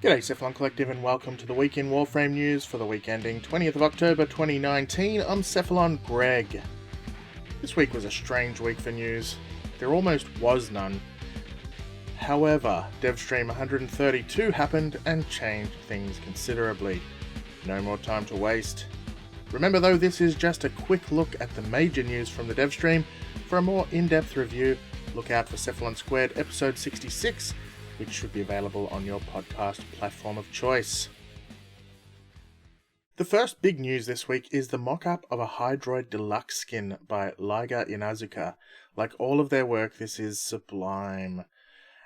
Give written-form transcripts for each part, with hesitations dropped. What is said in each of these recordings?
G'day Cephalon Collective and welcome to the week in Warframe news for the week ending 20th of October 2019. I'm Cephalon Greg. This week was a strange week for news. There almost was none. However, Devstream 132 happened and changed things considerably. No more time to waste. Remember though, this is just a quick look at the major news from the Devstream. For a more in-depth review, look out for Cephalon Squared episode 66, which should be available on your podcast platform of choice. The first big news this week is the mock-up of a Hydroid deluxe skin by Liga Inazuka. Like all of their work, this is sublime.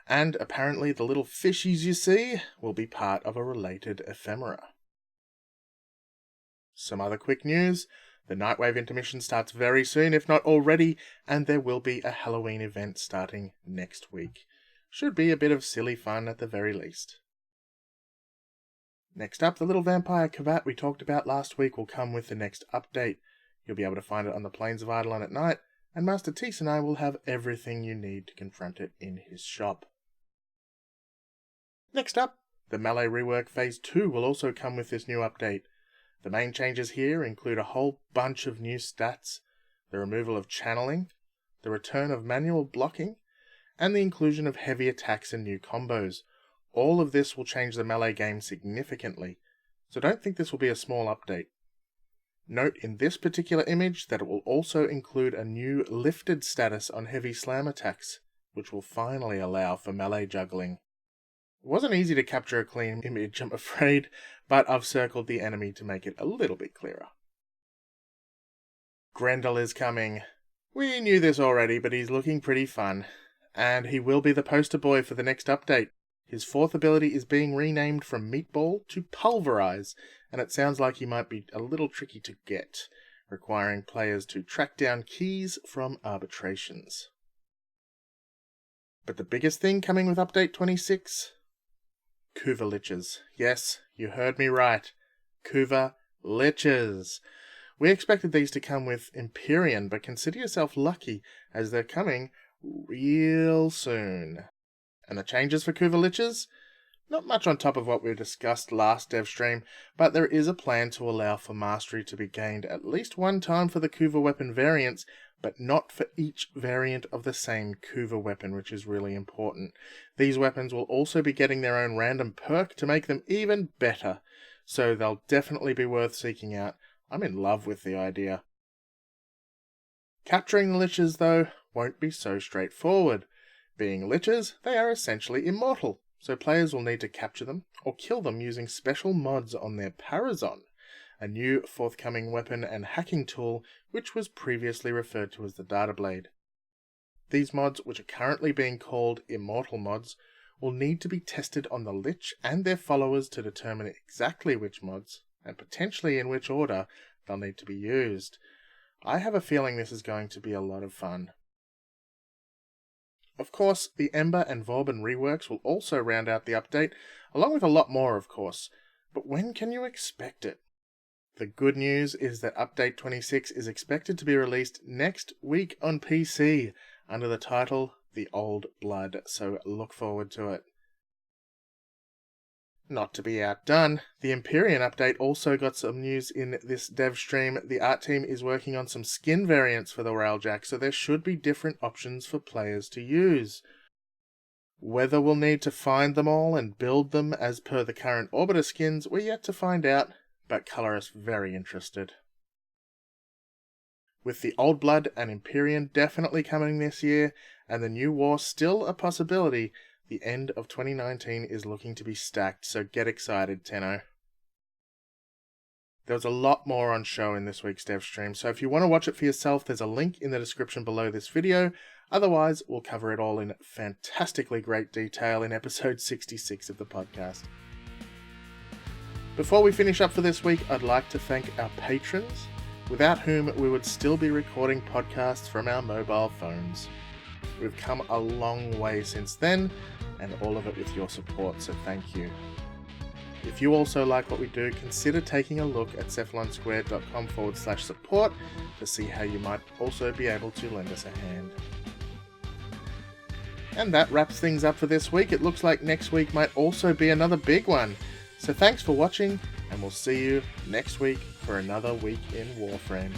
And apparently the little fishies you see will be part of a related ephemera. Some other quick news. The Nightwave intermission starts very soon, if not already, and there will be a Halloween event starting next week. Should be a bit of silly fun at the very least. Next up, the little vampire Kavat we talked about last week will come with the next update. You'll be able to find it on the Plains of Eidolon at night, and Master Tease and I will have everything you need to confront it in his shop. Next up, the Mallory Rework Phase 2 will also come with this new update. The main changes here include a whole bunch of new stats, the removal of channeling, the return of manual blocking, and the inclusion of heavy attacks and new combos. All of this will change the melee game significantly, so don't think this will be a small update. Note in this particular image that it will also include a new lifted status on heavy slam attacks, which will finally allow for melee juggling. It wasn't easy to capture a clean image, I'm afraid, but I've circled the enemy to make it a little bit clearer. Grendel is coming. We knew this already, but he's looking pretty fun. And he will be the poster boy for the next update. His fourth ability is being renamed from Meatball to Pulverize, and it sounds like he might be a little tricky to get, requiring players to track down keys from arbitrations. But the biggest thing coming with update 26? Coover Liches. Yes, you heard me right. Coover Liches. We expected these to come with Empyrean, but consider yourself lucky, as they're coming real soon. And the changes for Coover Liches? Not much on top of what we discussed last Devstream, but there is a plan to allow for mastery to be gained at least one time for the Coover weapon variants, but not for each variant of the same Coover weapon, which is really important. These weapons will also be getting their own random perk to make them even better, so they'll definitely be worth seeking out. I'm in love with the idea. Capturing the Liches, though, won't be so straightforward. Being Liches, they are essentially immortal, so players will need to capture them or kill them using special mods on their Parazon, a new forthcoming weapon and hacking tool which was previously referred to as the Data Blade. These mods, which are currently being called Immortal Mods, will need to be tested on the Lich and their followers to determine exactly which mods, and potentially in which order, they'll need to be used. I have a feeling this is going to be a lot of fun. Of course, the Ember and Vauban reworks will also round out the update, along with a lot more of course, but when can you expect it? The good news is that Update 26 is expected to be released next week on PC, under the title The Old Blood, so look forward to it. Not to be outdone, the Empyrean update also got some news in this dev stream. The art team is working on some skin variants for the Railjack, so there should be different options for players to use. Whether we'll need to find them all and build them as per the current Orbital Skins, we're yet to find out, but colour us very interested. With the Old Blood and Empyrean definitely coming this year, and the new war still a possibility, the end of 2019 is looking to be stacked, so get excited, Tenno. There was a lot more on show in this week's dev stream, so if you want to watch it for yourself, there's a link in the description below this video. Otherwise, we'll cover it all in fantastically great detail in episode 66 of the podcast. Before we finish up for this week, I'd like to thank our patrons, without whom we would still be recording podcasts from our mobile phones. We've come a long way since then, and all of it with your support, so thank you. If you also like what we do, consider taking a look at cephalonsquared.com/support to see how you might also be able to lend us a hand. And that wraps things up for this week. It looks like next week might also be another big one. So thanks for watching, and we'll see you next week for another week in Warframe.